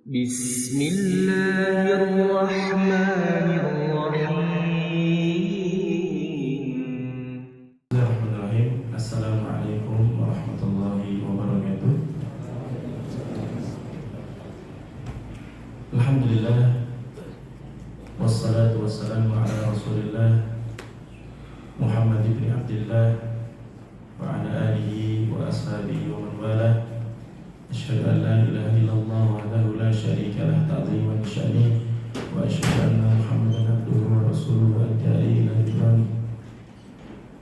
بسم الله الرحمن الرحيم. Bismillahirrahmanirrahim. Assalamualaikum warahmatullahi wabarakatuh. Alhamdulillah, wassalatu wassalamu ala rasulillah Muhammad ibn Abdillah wa ala alihi wa ashabihi wa man wala. Asyhadu an la ilaha illallah wahdahu la syarika lah ta'ziman li sya'ni wa asyhadu anna Muhammadan abduhu wa rasuluhu ad-da'i ila ridwani.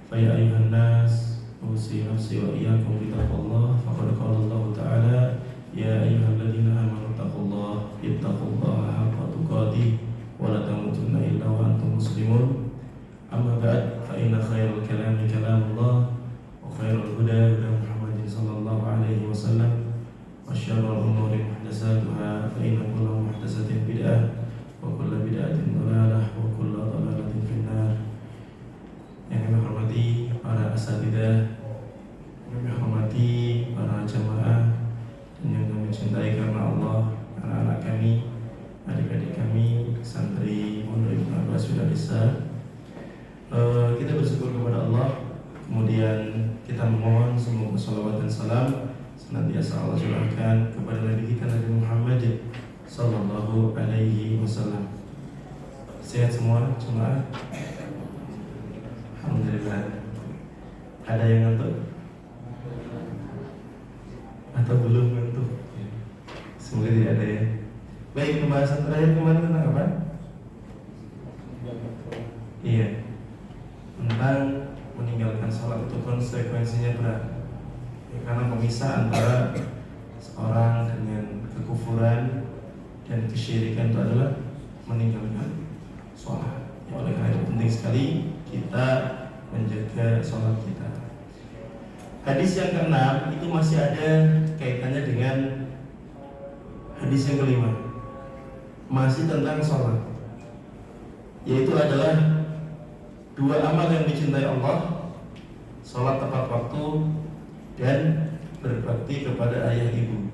Fa ya ayyuhan nas usi nafsi wa iyyakum bi taqwallah faqad qala Allah ta'ala ya ayyuhalladzina amanu taqullaha ittaqullaha haqqa tuqatih wa la tamutunna illa wa antum muslimun. Amma ba'd, fa inna khairal kalami kalamullah wa khairal huda huda Muhammadin sallallahu alaihi wasallam wa syarrul umuri muhdatsatuha fa inna kulla muhdatsatin bid'ah wa kulla bid'atin dhalalah wa kulla dhalalatin finnar. Yang kami hormati para asatidzah, yang kami hormati para jamaah, dan yang kami cintai karena Allah, anak-anak kami, adik-adik kami, santri Pondok Ibnu Abbas Wiladisa. Kita bersyukur kepada Allah, kemudian kita memohon semoga salawat dan salam senantiasa Allah curahkan kepada Nabi kita Nabi Muhammad sallallahu alaihi wasallam. Sehat semua jemaah? Alhamdulillah. Ada yang ngantuk? Atau belum ngantuk? Semoga tidak ada ya. Baik, pembahasan terakhir kemarin tentang apa? Iya, tentang meninggalkan sholat itu konsekuensinya berat ya, karena pemisah antara seorang dengan kekufuran dan kesyirikan itu adalah meninggalkan sholat ya, oleh karena itu penting sekali kita menjaga sholat kita. Hadis yang ke-6 itu masih ada kaitannya dengan hadis yang ke-5, masih tentang sholat, yaitu adalah dua amal yang dicintai Allah: sholat tepat waktu dan berbakti kepada ayah ibu.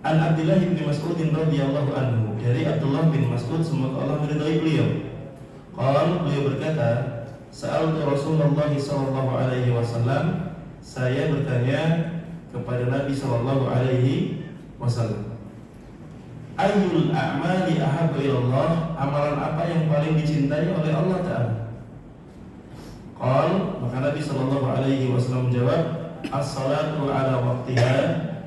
An Abdullah bin Mas'ud radhiyallahu anhu, dari Abdullah bin Mas'ud semoga Allah meridai beliau. Beliau berkata, sa'altu Rasulullah sallallahu alaihi wasallam, saya bertanya kepada Nabi sallallahu alaihi wasallam, ayyul a'mali ahabbu ilallah, amalan apa yang paling dicintai oleh Allah Ta'ala? Maka Nabi sallallahu alaihi wasallam menjawab, as-salatu ala waqtiha,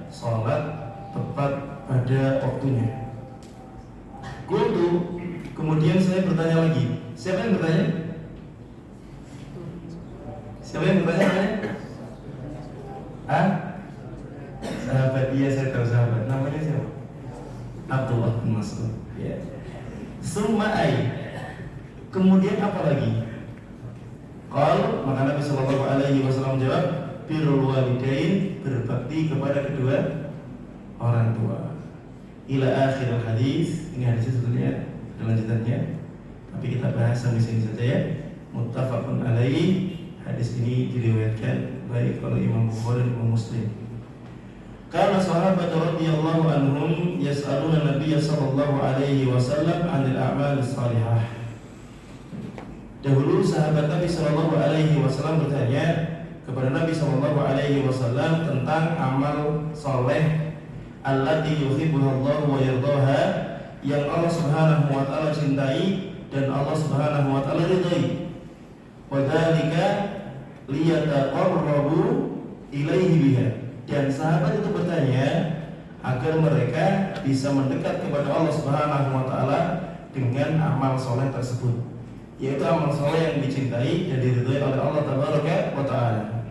salat tepat pada waktunya. Kemudian saya bertanya lagi, siapa yang bertanya? Siapa yang bertanya? Sahabat dia, saya tahu sahabat. Namanya siapa? Abdullah bin Mas'ud. Ya. Sumai. Kemudian apa lagi? Maka Nabi sallallahu alaihi wasallam menjawab, birrul walidain, berbakti kepada kedua orang tua. Ila akhir hadis. Ini hadisnya sebetulnya lanjutannya, tapi kita bahas sampai sini saja ya. Muttafaqun alaihi. Hadis ini diriwayatkan baik oleh Imam Bukhari dan Imam Muslim. Karena sahabat radhiyallahu anhum yas'aluna Nabiy sallallahu alaihi wasallam 'anil a'mal salihah. Dahulu sahabat Nabi sallallahu alaihi wasallam bertanya kepada Nabi sallallahu alaihi wasallam tentang amal saleh allati yuhibbuha Allah wa yardaha, yang Allah Subhanahu wa taala cintai dan Allah Subhanahu wa taala ridai. Wa dzalika liyataqarrabu ilaihi biha. Dan sahabat itu bertanya agar mereka bisa mendekat kepada Allah Subhanahu wa taala dengan amal soleh tersebut, yaitu amal soleh yang dicintai dan diridhai oleh Allah Tabaraka wa taala.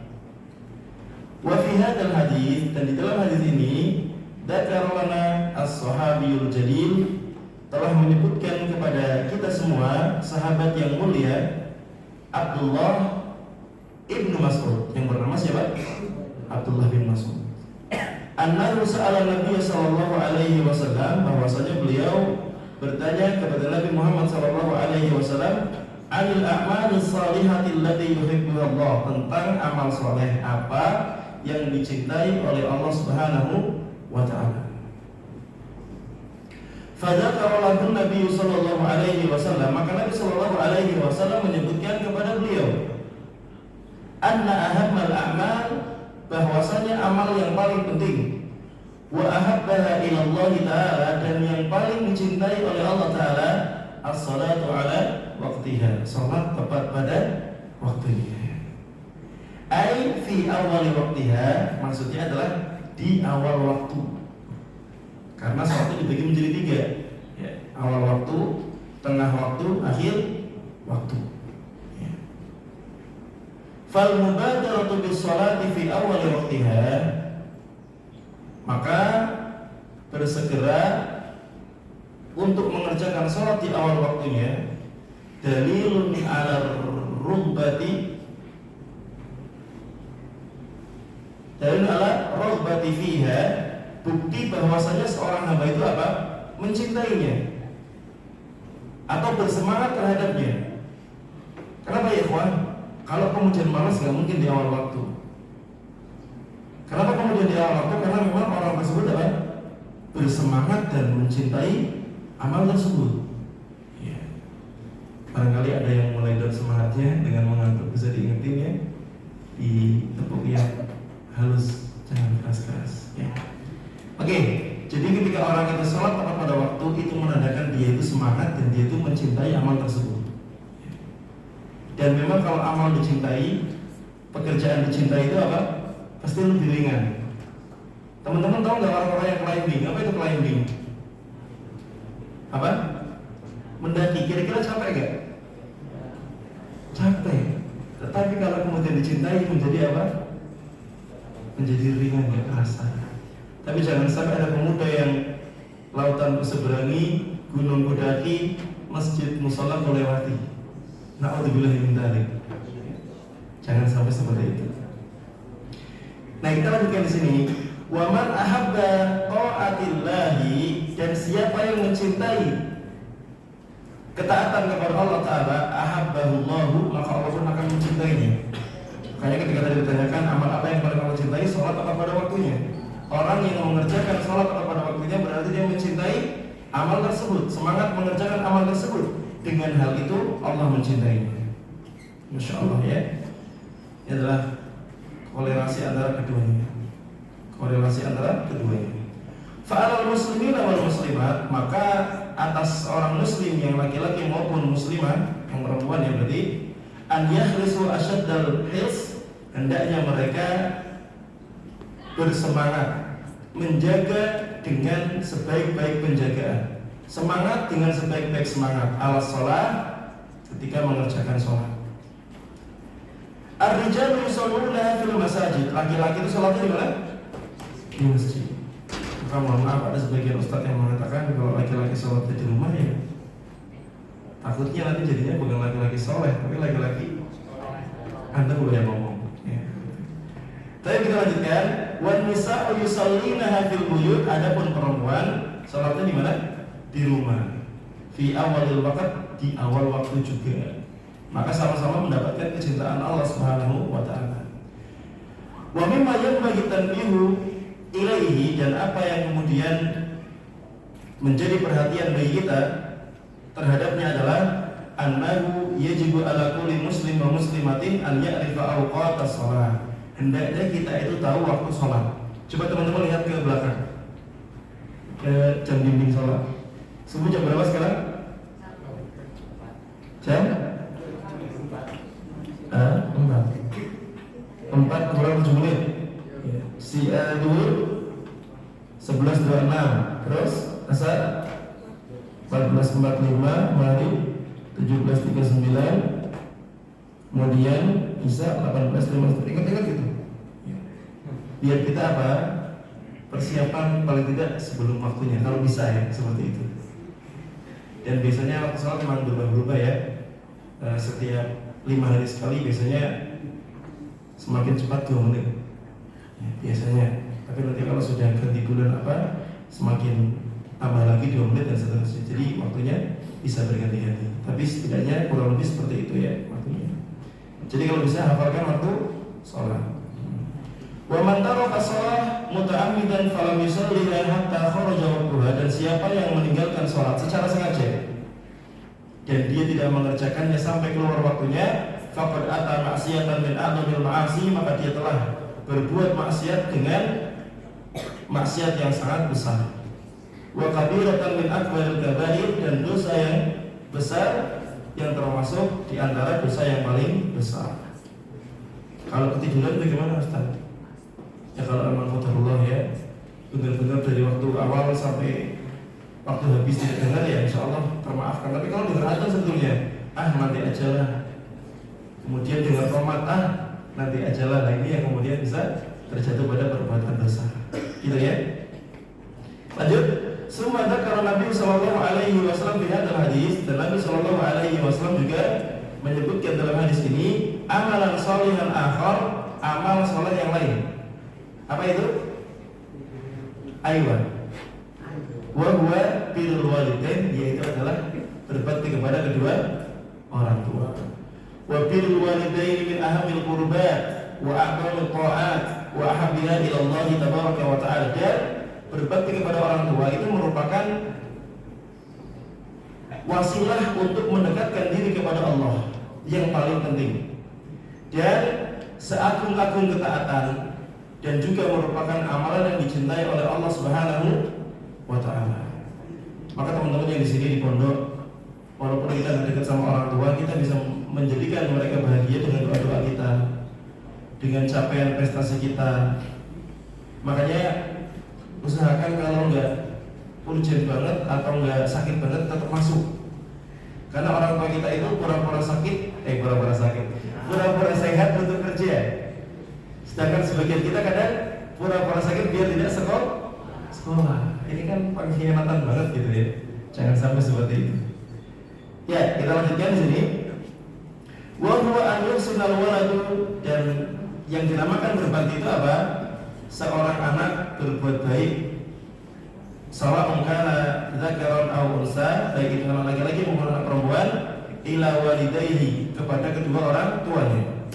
Wa fi hadzal hadis, dan di dalam hadis ini dzakara lana as-sahabiyul jalil, telah menyebutkan kepada kita semua sahabat yang mulia Abdullah ibnu Mas'ud, yang bernama siapa? Abdullah bin Mas'ud. Annahu sa'ala Nabi sallallahu alaihi wasallam, bahwasanya beliau bertanya kepada Nabi Muhammad sallallahu alaihi wasallam, anil a'mali salihati allati yuhibbuha Allah, tentang amal soleh apa yang dicintai oleh Allah Subhanahu wa taala. Fadzakara lahu Nabi sallallahu alaihi wasallam, maka Nabi sallallahu alaihi wasallam menyebutkan kepada beliau, anna ahammal a'mal, bahwasanya amal yang paling penting, wa ahabbaha ila Allah taala, dan yang paling dicintai oleh Allah taala, as-salatu ala waqtiha, salat tepat pada waktunya. Ai fi awal waqtiha, maksudnya adalah di awal waktu. Karena salat itu dibagi menjadi 3, ya, awal waktu, tengah waktu, akhir waktu. Ya. Fal mubadaratu bis salati fi awal waqtiha, maka bersegera untuk mengerjakan salat di awal waktunya, dalilun ala rughbati, dalilun ala rughbati fiha, bukti bahwasanya seorang hamba itu apa? Mencintainya atau bersemangat terhadapnya. Kenapa ya kawan? Kalau kemudian malas nggak mungkin di awal waktu. Kenapa kemudian di awal waktu? Karena memang orang tersebut apa? Bersemangat dan mencintai amal tersebut. Ya. Barangkali ada yang mulai down semangatnya dengan mengantuk, bisa diingetin ya, ditepuk yang halus, jangan keras-keras. Ya. Oke, jadi ketika orang itu sholat tepat pada waktu, itu menandakan dia itu semangat dan dia itu mencintai amal tersebut. Dan memang kalau amal dicintai, pekerjaan dicintai itu apa? Pasti lebih ringan. Teman-teman tahu nggak orang-orang yang climbing? Apa itu climbing? Apa? Mendaki. Kira-kira capek nggak? Capek. Tetapi kalau kemudian dicintai menjadi apa? Menjadi ringan, nggak terasa. Tapi jangan sampai ada pemuda yang lautan kuseberangi, gunung kudaki, masjid musola kulewati. Na'udzubillah min dzalik. Jangan sampai seperti itu. Nah, kita lanjutkan di sini. Wa man ahabba ta'atillahi, dan siapa yang mencintai ketaatan kepada Allah Ta'ala, ahabbahullahu, maka Allah pun akan mencintainya. Makanya ketika tadi ditanyakan amal apa yang paling Allah cintai, sholat tepat pada waktunya. Orang yang mengerjakan sholat tepat pada waktunya berarti dia mencintai amal tersebut, semangat mengerjakan amal tersebut. Dengan hal itu Allah mencintainya. Masya Allah ya. Ini adalah korelasi antara keduanya. Korelasi antara keduanya. Fa'alal muslimin wal muslimat, maka atas orang muslim yang laki-laki maupun muslimah yang perempuan ya, berarti an yahrisu asyaddal hirs, hendaknya mereka bersemangat menjaga dengan sebaik-baik penjagaan, semangat dengan sebaik-baik semangat ala sholat, ketika mengerjakan sholat. Ar-rijalu yusalluna fil masajid, laki-laki itu sholatnya di mana? Di masjid. Maka mohon maaf, ada sebagian ustadz yang mengatakan kalau laki-laki sholatnya di rumah ya takutnya nanti jadinya bukan laki-laki soleh, tapi laki-laki Anda boleh ngomong ya. Tapi kita lanjutkan. Wan nisa'u yusallina fil buyut, adapun perempuan salatnya di mana? Di rumah. Fi awalil waqt, di awal waktu juga. Maka sama-sama mendapatkan kecintaan Allah Subhanahu wa taala. Wa mimma yanbaghi tanbihu ilaihi, dan apa yang kemudian menjadi perhatian bagi kita terhadapnya adalah annahu yajibu ala kulli muslim wa muslimatin an ya'rifa awqatas shalah. Hendaknya kita itu tahu waktu sholat. Coba teman-teman lihat ke belakang, ke jam dinding sholat. Subuh jam berapa sekarang? Jam 4 kurang 7 menit. Si duhur 11.26, terus asar 14.45, maghrib 17.39, kemudian isya 18.50. Ingat-ingat gitu. Biar kita apa? Persiapan paling tidak sebelum waktunya, kalau bisa ya, seperti itu. Dan biasanya waktu sholat memang berubah-ubah ya. Setiap 5 hari sekali biasanya semakin cepat 2 menit ya, biasanya. Tapi nanti kalau sudah ganti bulan apa, semakin tambah lagi 2 menit dan seterusnya. Jadi waktunya bisa berganti-ganti. Tapi setidaknya kurang lebih seperti itu ya waktunya. Jadi kalau bisa hafalkan waktu sholat. Wa man taraka shalah muta'ammidan falam yusalliha hatta kharaja waqtuha, dan siapa siapa yang meninggalkan sholat secara sengaja dan dia tidak mengerjakannya sampai keluar waktunya, faqad ata ma'siyatan min a'dhamil ma'asi, maka dia telah berbuat maksiat dengan maksiat yang sangat besar. Wa kabiratan min akbaril kabair, dan dosa yang besar yang termasuk di antara dosa yang paling besar. Kalau ketiduran bagaimana Ustaz? Ya kalau amal qadarullah ya, benar-benar dari waktu awal sampai waktu habis tidak dengar ya insya Allah termaafkan. Tapi kalau dengar azan sebetulnya nanti aja lah, kemudian dengar qomat nanti aja lah, nah ini yang kemudian bisa terjatuh pada perbuatan dosa, gitu ya. Lanjut. Summa dzakara Nabi sallallahu alaihi wasallam fi hadzal hadis, dan Nabi sallallahu alaihi wasallam juga menyebutkan dalam hadis ini amalan sholihan akhar, amal saleh yang lain. Apa itu? Aywa. Wa huwa birrul walidain, yaitu adalah berbakti kepada kedua orang tua. Wa birrul walidain min ahamil qurbat wa a'dhamil ta'at wa ahabbiha ila Allah tabaraka wa ta'ala. Berbakti kepada orang tua itu merupakan wasilah untuk mendekatkan diri kepada Allah yang paling penting, dan seagung-agung ketaatan, dan juga merupakan amalan yang dicintai oleh Allah Subhanahu wa Ta'ala. Maka teman-teman yang di sini di pondok, walaupun kita dekat sama orang tua, kita bisa menjadikan mereka bahagia dengan doa-doa kita, dengan capaian prestasi kita. Makanya usahakan kalau nggak urgent banget atau nggak sakit banget tetap masuk, karena orang tua kita itu pura-pura sehat untuk kerja, sedangkan sebagian kita kadang pura-pura sakit biar tidak sekolah. Ini kan pengkhianatan banget gitu ya, jangan sampai seperti itu. Ya, kita lanjutkan di sini. Wa huwa an yuhsinal waladu, dan yang dinamakan berbakti itu apa? Seorang anak berbuat baik, sawa'un kana dzakaran aw unsa, baik itu anak laki-laki maupun anak perempuan, ila walidayhi, kepada kedua orang tuanya,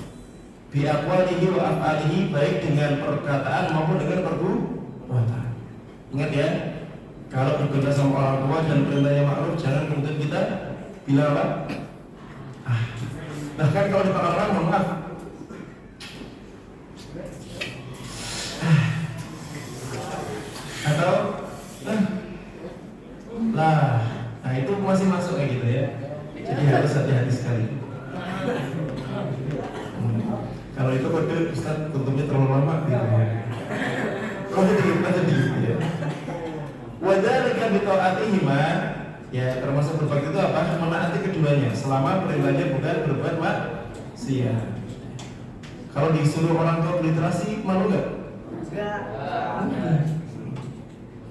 bi aqwalihi wa af'alihi, baik dengan perkataan maupun dengan perbuatan. Ingat ya, kalau bergaul sama orang tua dan perintahnya ma'ruf, jangan kemudian kita bilang apa? Bahkan kalau ditolak orang, mohon maaf, atau nah itu masih masuk kayak gitu ya. Jadi harus hati-hati sekali. Kalau itu kode Ustaz tutupnya terlalu lama gitu ya. Kode dikit ya. Wadzalika bi ta'atihima, ya termasuk berbakti itu apa? Menaati keduanya selama perintahnya bukan berbuat maksiat. Kalau disuruh orang tua berliterasi, malu nggak? Enggak.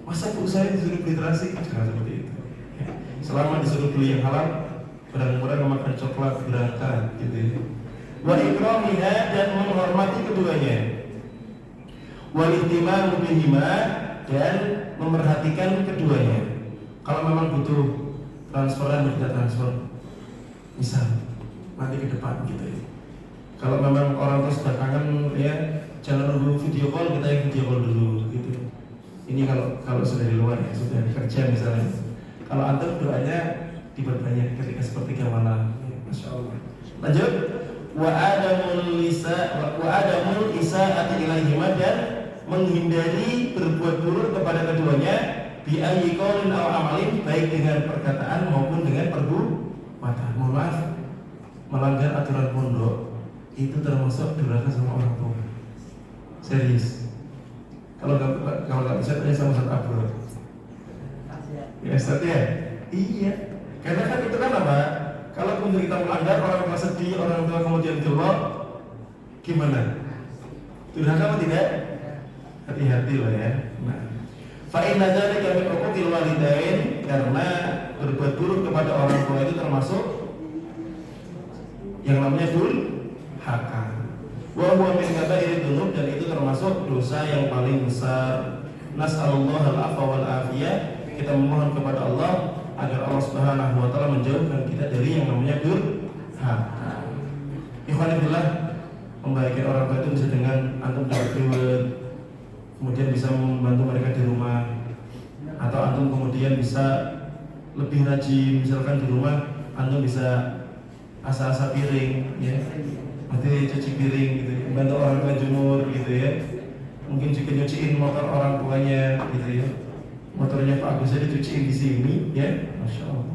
Masa bu saya disuruh berliterasi? Jangan seperti itu. Selama disuruh beli yang halal, barang-barang makan coklat berangkat gitu ya. Wa ikramiha, dan menghormati keduanya. Wal ihtimamu bihima, dan memerhatikan keduanya. Kalau memang butuh transferan, kita transfer, misal nanti ke depan gitu ya. Kalau memang orang tua sudah kangen ya, jangan nunggu video call, kita yang video call dulu gitu. Ini kalau sudah di luar ya, sudah kerja misalnya. Kalau antum doanya diperbanyak ketika sepertiga malam. Masya Allah. Lanjut. Wa adamul isaati ilaihima, dan menghindari berbuat buruk kepada keduanya, bi ayyi qaulin aw amalin, baik dengan perkataan maupun dengan perbuatan. Mohon maaf, melanggar aturan pondok itu termasuk durhaka sama orang tua. Serius. Kalau nggak bisa tanya sama Ustaz Abdul. Ya Ustaz ya? Iya. Karena kan itu kan apa? Kalau kemudian kita melanggar, orang tua sedih, orang tua kemudian gelap, gimana? Durhaka atau tidak? Hati-hati lah ya. Nah, fa inna dzalika min uquqil walidain, karena berbuat buruk kepada orang tua itu termasuk yang namanya durhaka. Wa huwa min kaba'irid dzunub, dan itu termasuk dosa yang paling besar. Nas'alullah al-'afwa wal 'afiyah, kita memohon kepada Allah agar Allah Subhanahu wa taala menjauhkan kita dari yang namanya durhaka. Ikhwan fillah, membahagiakan orang tua itu bisa dengan antum dapat reward, kemudian bisa membantu mereka di rumah, atau antum kemudian bisa lebih rajin, misalkan di rumah antum bisa asa-asa piring, ya, nanti cuci piring gitu, bantu orang tua jemur gitu ya, mungkin juga nyuciin motor orang tuanya gitu ya, motornya Pak Agus aja dicuciin di sini, ya, masya Allah.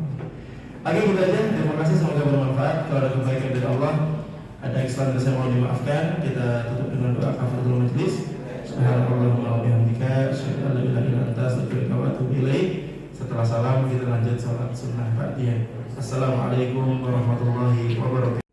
Oke, gitu aja. Terima kasih, semoga bermanfaat. Kalau ada kebaikan dari Allah, ada kesalahan yang saya mohon dimaafkan. Kita tutup dengan doa kafaratul majlis. Subhanallahumma wa bihamdika, asyhadu an la ilaha illa anta, astaghfiruka wa atubu ilaik. Setelah salam kita lanjut salat sunnah Fatihah. Assalamualaikum warahmatullahi wabarakatuh.